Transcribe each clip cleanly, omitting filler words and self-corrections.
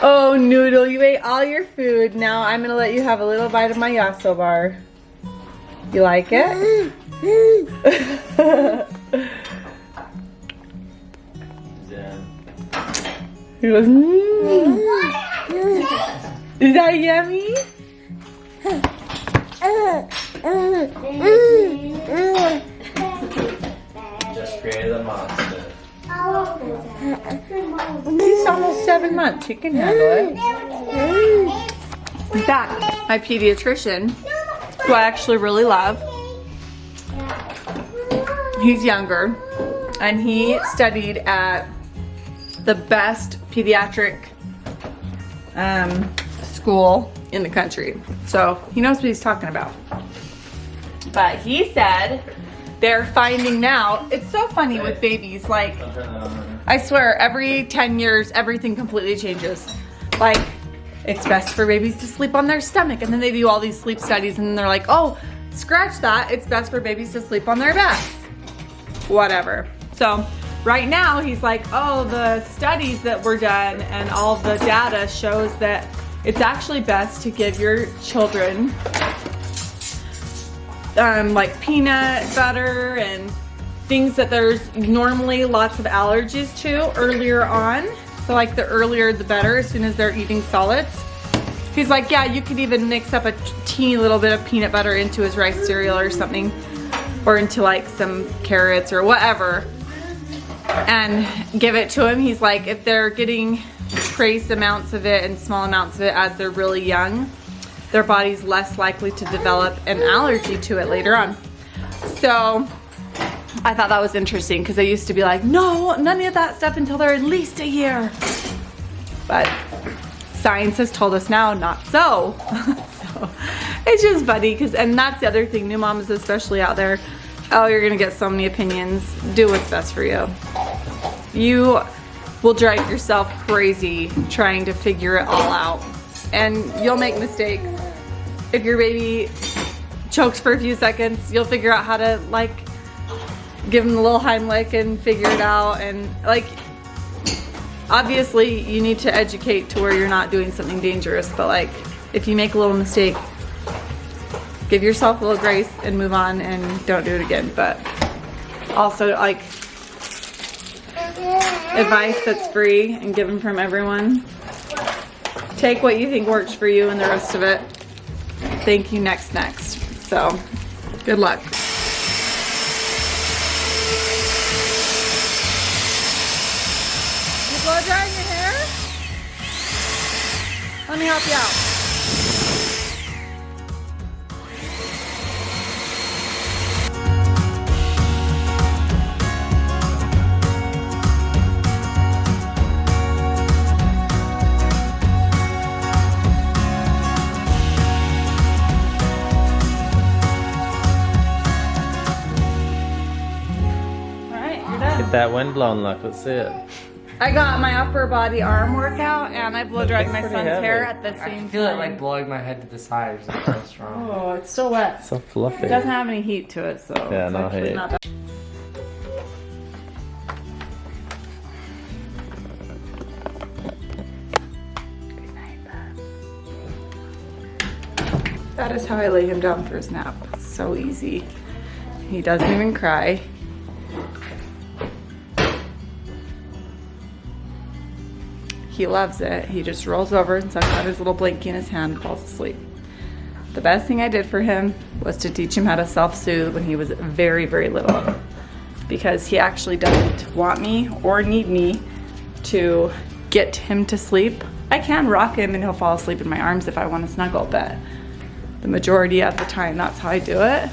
Oh, Noodle, you ate all your food. Now I'm gonna let you have a little bite of my yasso bar. You like it? He goes, Is that yummy? Just created a monster. He's almost 7 months. He can handle it. In fact, my pediatrician, who I actually really love, he's younger, and he studied at the best pediatric school in the country. So he knows what he's talking about. But he said they're finding now, it's so funny with babies, like, I swear every 10 years, everything completely changes. Like, it's best for babies to sleep on their stomach, and then they do all these sleep studies, and they're like, oh, scratch that, it's best for babies to sleep on their backs. Whatever. So right now he's like, oh, the studies that were done and all the data shows that it's actually best to give your children like peanut butter and things that there's normally lots of allergies to earlier on. So like the earlier the better, as soon as they're eating solids. He's like, yeah, you could even mix up a teeny little bit of peanut butter into his rice cereal or something, or into like some carrots or whatever, and give it to him. He's like, if they're getting trace amounts of it and small amounts of it as they're really young, their body's less likely to develop an allergy to it later on. So I thought that was interesting, because they used to be like, no, none of that stuff until they're at least a year. But science has told us now not so. So it's just funny, because, and that's the other thing, new moms especially out there, oh, you're gonna get so many opinions. Do what's best for you. You will drive yourself crazy trying to figure it all out, and you'll make mistakes. If your baby chokes for a few seconds, you'll figure out how to like give them a little Heimlich and figure it out. And like, obviously you need to educate to where you're not doing something dangerous, but like if you make a little mistake, give yourself a little grace and move on and don't do it again. But also, like, advice that's free and given from everyone. Take what you think works for you and the rest of it. Thank you, next. So, good luck. You blow drying your hair? Let me help you out. Get that wind blown look, let's see it. I got my upper body arm workout, and I blow dried my son's hair at the same time. I feel it like blowing my head to the side. It's so strong. Oh, it's still wet. So fluffy. It doesn't have any heat to it, so yeah, it's no actually heat. not that. Good night, bud. That is how I lay him down for his nap. It's so easy. He doesn't even cry. He loves it. He just rolls over and sucks out his little blankie in his hand and falls asleep. The best thing I did for him was to teach him how to self-soothe when he was very, very little, because he actually doesn't want me or need me to get him to sleep. I can rock him and he'll fall asleep in my arms if I want to snuggle, but the majority of the time that's how I do it.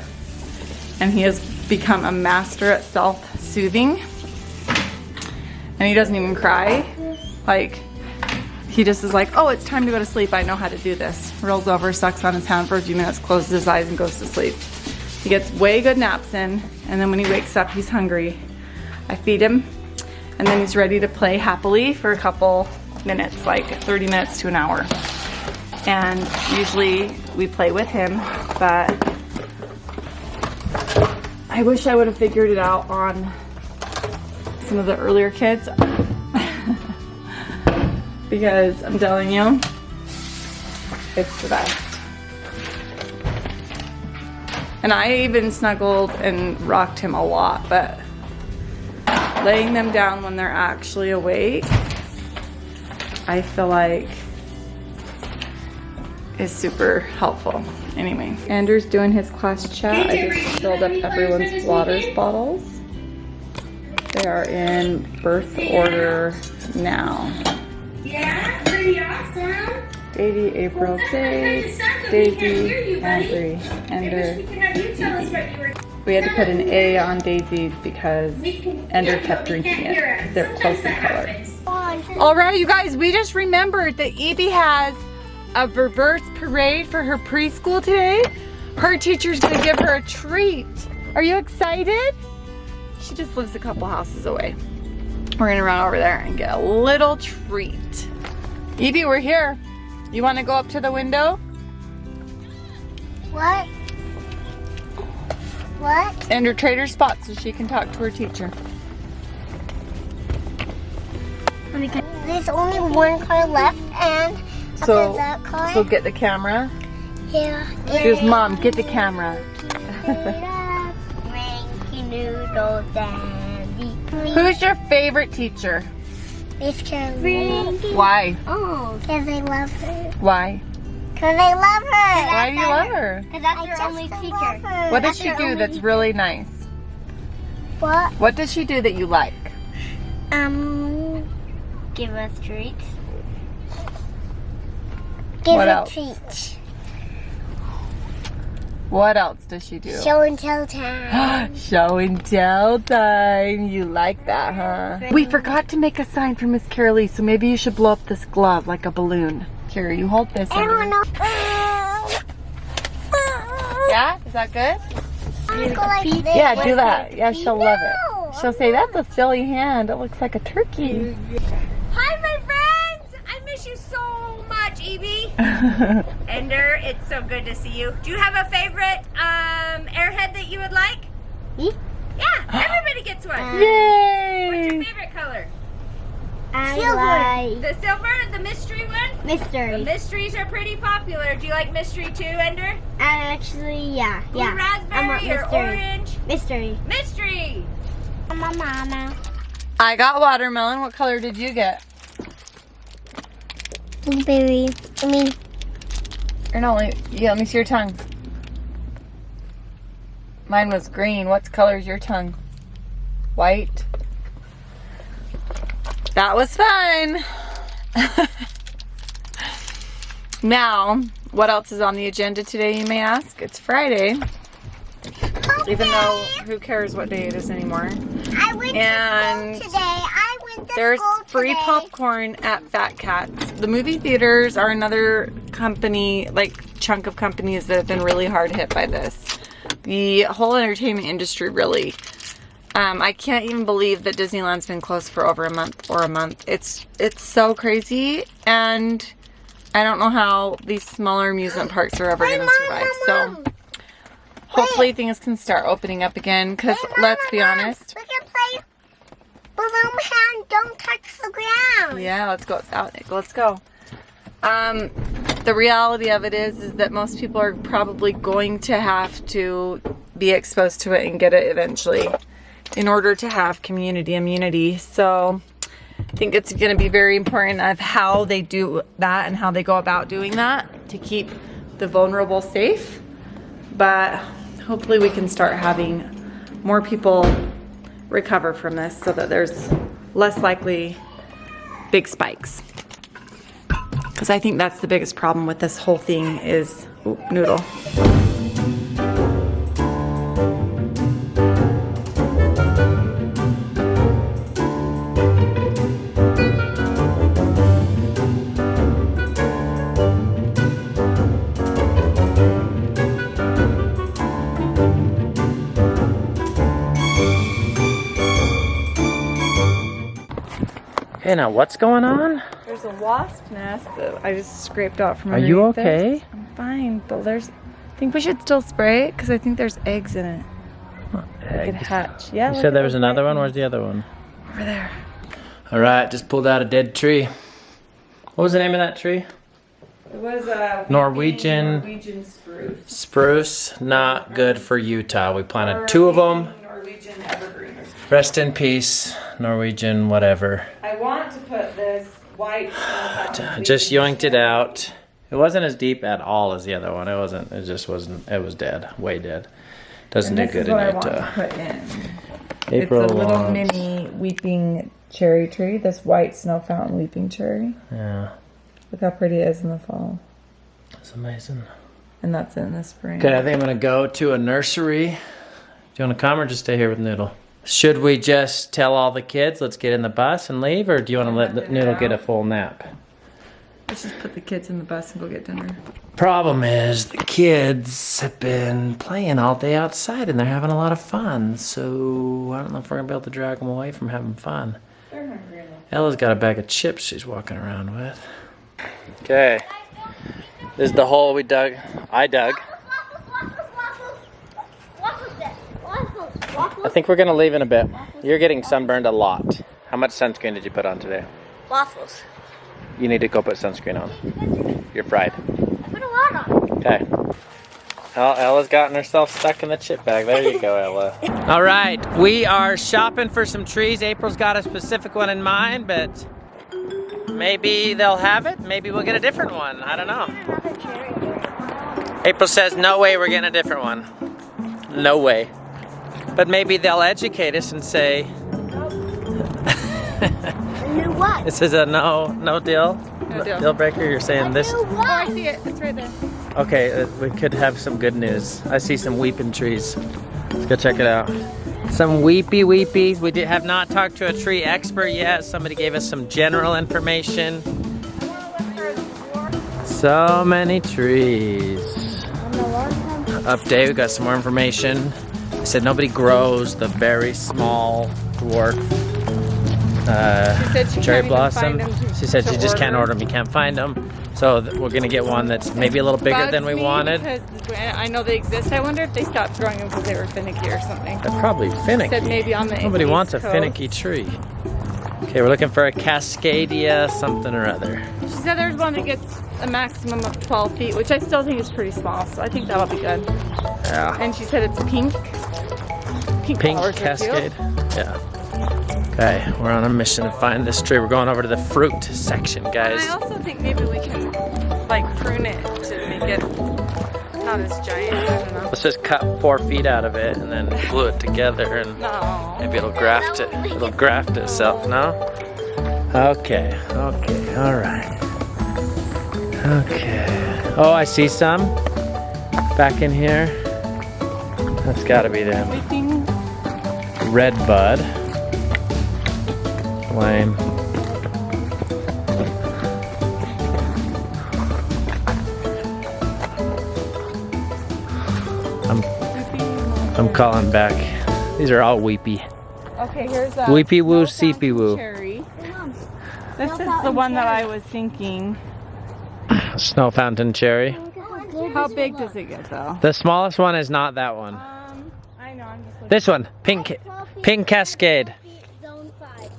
And he has become a master at self-soothing, and he doesn't even cry. Like, he just is like, oh, it's time to go to sleep. I know how to do this. Rolls over, sucks on his hand for a few minutes, closes his eyes, and goes to sleep. He gets way good naps in, and then when he wakes up, he's hungry. I feed him, and then he's ready to play happily for a couple minutes, like 30 minutes to an hour. And usually we play with him, but I wish I would have figured it out on some of the earlier kids. because I'm telling you, it's the best. And I even snuggled and rocked him a lot, but laying them down when they're actually awake, I feel like is super helpful. Anyway, Andrew's doing his class chat. I just filled up everyone's waters bottles. They are in birth order now. Yeah, pretty awesome. Davey, April, Zade, Daisy, Ambree, Ender. We had to put an A on Daisy's because Ender kept drinking it because they're close in color. All right, you guys, we just remembered that Evie has a reverse parade for her preschool today. Her teacher's gonna give her a treat. Are you excited? She just lives a couple houses away. We're gonna run over there and get a little treat. Evie, we're here. You wanna go up to the window? What? What? And her trader spot so she can talk to her teacher. There's only one car left, and after that car, So get the camera. yeah. Here's Mom, get the camera. Frankie Noodle Daddy. Who's your favorite teacher? Miss Frankie. Why? Oh, because I love her. Why? Because I love her. Why do you love her? Because that's your only teacher. What does she do that's really nice? What? What does she do that you like? Give us treats. Give What us else? treats. What else does she do? Show and tell time. Show and tell time. You like that, huh? We forgot to make a sign for Miss Carolee, so maybe you should blow up this glove like a balloon. Here, you hold this. I don't know. Yeah? Is that good? Go like this. Yeah, do that. Yeah, she'll love it. No. She'll say, that's a silly hand. It looks like a turkey. Hi, my friends! I miss you so much, Evie. Ender, it's so good to see you. Do you have a favorite airhead that you would like? Me? Yeah, everybody gets one. What's your Yay! favorite color? I like The silver, the mystery one? The mystery. mysteries are pretty popular. Do you like mystery too, Ender? Actually, yeah. Blue I raspberry want or mystery. orange? Mystery. Mystery! I'm a mama. I got watermelon. What color did you get? Blueberry. I mean, Or no, yeah, let me see your tongue. Mine was green. What color is your tongue? White. That was fun. Now, what else is on the agenda today, you may ask? It's Friday. Even though, who cares what day it is anymore. I went And to school today. I went to There's school free today. popcorn at Fat Cats. The movie theaters are another company, like chunk of companies that have been really hard hit by this. The whole entertainment industry really. I can't even believe that Disneyland's been closed for over a month. It's so crazy, and I don't know how these smaller amusement parks are ever going to survive. So hopefully things can start opening up again, because let's be honest. We can play balloon hand, don't touch the ground. Yeah, let's go out. Let's go. The reality of it is that most people are probably going to have to be exposed to it and get it eventually in order to have community immunity. So I think it's going to be very important of how they do that and how they go about doing that to keep the vulnerable safe. But hopefully we can start having more people recover from this so that there's less likely big spikes. Because I think that's the biggest problem with this whole thing is, ooh, noodle. Okay, now what's going on? There's a wasp nest that I just scraped out from Are you underneath okay? this. I'm fine, but I think we should still spray it because I think there's eggs in it. It could hatch. Yeah. You look said at there was those another white one? Where's ones. the other one? Over there. Alright, just pulled out a dead tree. What was the name of that tree? It was a Norwegian spruce. Spruce, not good for Utah. We planted 2 of them. Norwegian evergreen. Rest in peace, Norwegian whatever. I want to put this white snow Just yoinked it out. It wasn't as deep at all as the other one. It wasn't. It just wasn't. It was dead. Way dead. Doesn't do good in Utah. Put in. April It's a little wants- mini weeping cherry tree. This white snow fountain weeping cherry. Yeah, Look how pretty it is in the fall. it's amazing. And that's in the spring. Okay, I think I'm gonna go to a nursery. Do you want to come or just stay here with Noodle? Should we just tell all the kids, let's get in the bus and leave, or do you want to let Noodle get a full nap? Let's just put the kids in the bus and go get dinner. Problem is, the kids have been playing all day outside and they're having a lot of fun, so I don't know if we're gonna be able to drag them away from having fun. They're hungry enough. Ella's got a bag of chips she's walking around with. Okay, this is the hole I dug. I think we're gonna leave in a bit. You're getting sunburned a lot. How much sunscreen did you put on today? Waffles. You need to go put sunscreen on. You're fried. I put a lot on. Okay. Well, Ella's gotten herself stuck in the chip bag. There you go, Ella. All right, we are shopping for some trees. April's got a specific one in mind, but maybe they'll have it. Maybe we'll get a different one. I don't know. April says, no way we're getting a different one. No way. But maybe they'll educate us and say, A new what? this is a no deal? No deal. Deal breaker? You're saying this? New Oh, I what? see it. It's right there. Okay, we could have some good news. I see some weeping trees. Let's go check it out. Some weepies. We have not talked to a tree expert yet. Somebody gave us some general information. So many trees. Update, we got some more information. They said nobody grows the very small dwarf said she cherry can't even blossom. find 'em She said to you just can't order. order them, you can't find them. So we're gonna get one that's maybe a little bigger than we Bugs me wanted. because I know they exist. I wonder if they stopped growing them because they were finicky or something. They're probably finicky. Said maybe on the Nobody East wants a Coast. finicky tree. Okay, we're looking for a Cascadia something or other. She said there's one that gets a maximum of 12 feet, which I still think is pretty small, so I think that'll be good. Yeah. And she said it's pink. Pink flowers are Cascade. cute. Yeah. Okay, we're on a mission to find this tree. We're going over to the fruit section, guys. I also think maybe we can like prune it to make it not as giant. I don't know. Let's just cut 4 feet out of it and then glue it together and No. maybe it'll graft it. It'll graft itself, no? Okay, all right. Okay. Oh, I see some back in here. That's gotta be them. Weeping. Red bud. Lame. I'm calling back. These are all weepy. Okay, here's a Weepy woo, snow seepy woo. cherry. This is the one that I was thinking. Snow fountain cherry. How big does it get though? The smallest one is not that one. I know, I'm just looking. This one, pink cascade. Zone 5.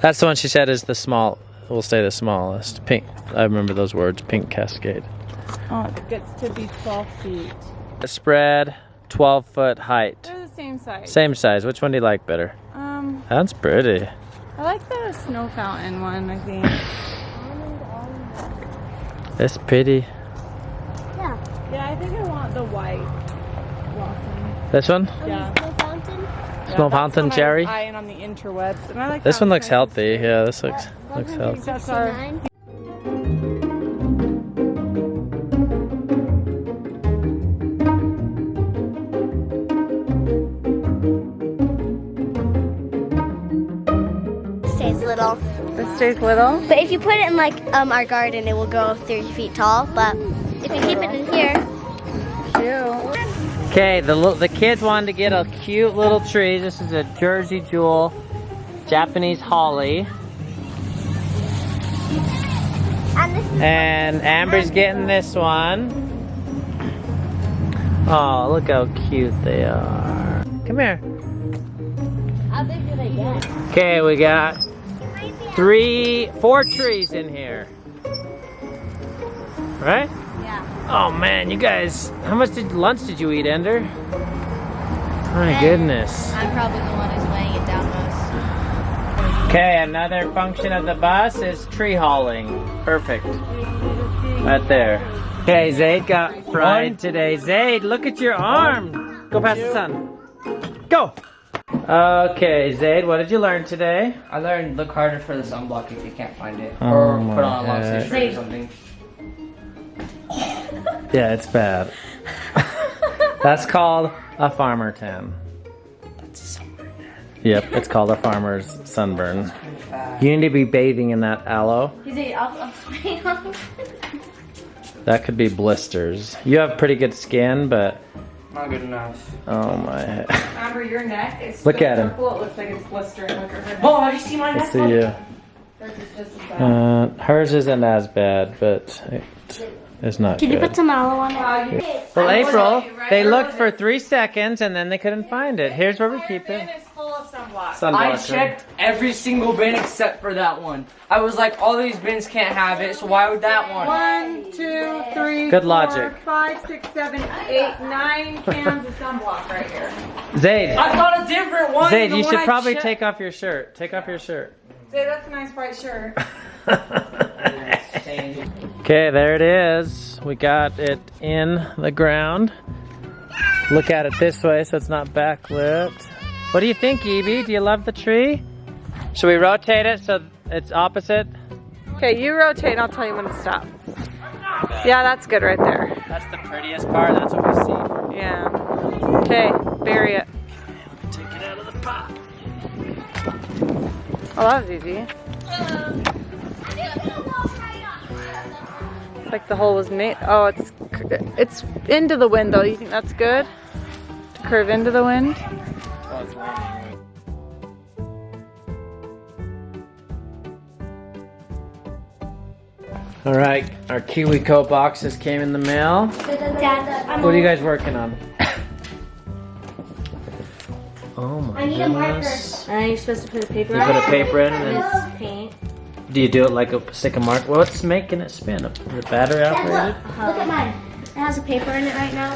That's the one she said is the small. We'll say the smallest. Pink. I remember those words. Pink cascade. Oh, it gets to be 12 feet. The spread, 12-foot height. They're the same size. Same size. Which one do you like better? That's pretty. I like the snow fountain one, I think. That's pretty. Yeah. Yeah, I think I want the white blossoms. This one? Yeah. Snow fountain. Snow fountain cherry. I was eyeing on the interwebs, and I like This how one it's looks nice. healthy. Yeah, this looks healthy. That's our 69. Stays little. This stays little. But if you put it in like our garden, it will grow 30 feet tall. But if you keep it in here, Cute. Okay, the kids wanted to get a cute little tree. This is a Jersey Jewel Japanese holly. and this is And Ambree's getting this one. Oh, look how cute they are. Come here. how big do they get? Okay, we got 4 trees in here. right? Yeah. Oh man, you guys, how much lunch did you eat, Ender? My goodness. I'm probably the one who's weighing it down most. Okay, another function of the bus is tree hauling. Perfect. Right there. Okay, Zade got fried today. Zade, look at your arm. Go past the sun. Go. Okay, Zade, what did you learn today? I learned look harder for the sunblock if you can't find it. Oh Or my put on a long God. sleeve shirt or something. Yeah, it's bad. That's called a farmer tan. That's a sunburn. Yep, it's called a farmer's sunburn. You need to be bathing in that aloe. I'll spray on. That could be blisters. You have pretty good skin, but Not good enough. oh my head. Amber, your neck is Look so at him. purple, it looks like it's blistering. Look at her neck. Oh, have you seen my Let's neck? see you. Hers is just as bad. Hers isn't as bad, but it's not Can you good. put some aloe on it? Well, I April, told you, right? they looked for 3 seconds and then they couldn't find it. Here's where we keep Bin it. is full of sunblock. I checked every single bin except for that one. I was like, all these bins can't have it, so why would that one? 1, 2, 3, Good 4, logic. 5, 6, 7, 8, 9 cans of sunblock right here. Zade, I got a different one. Zade, the you one should I probably checked. take off your shirt. Take off your shirt. Say, that's a nice bright shirt. Okay, there it is. We got it in the ground. Look at it this way so it's not backlit. What do you think, Evie? Do you love the tree? Should we rotate it so it's opposite? Okay, you rotate and I'll tell you when to stop. Yeah, that's good right there. That's the prettiest part. That's what we see. Yeah. Okay, bury it. Take it out of the pot. Oh, that was easy. It's like the hole was made. Oh, it's into the wind though. You think that's good? To curve into the wind? Oh, it's raining. All right, our KiwiCo boxes came in the mail. Dad, What are you guys working on? Oh my I need a marker. goodness. And you're supposed to put a paper You put a paper in and then This paint. do you do it like a stick of mark? What's making it spin? The battery operated? Look at mine. It has a paper in it right now.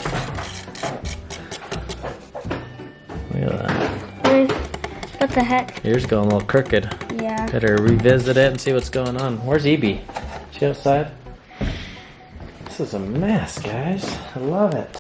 Look at that. What the heck? Yours going a little crooked. Yeah. Better revisit it and see what's going on. Where's Evie? She outside? This is a mess, guys. I love it.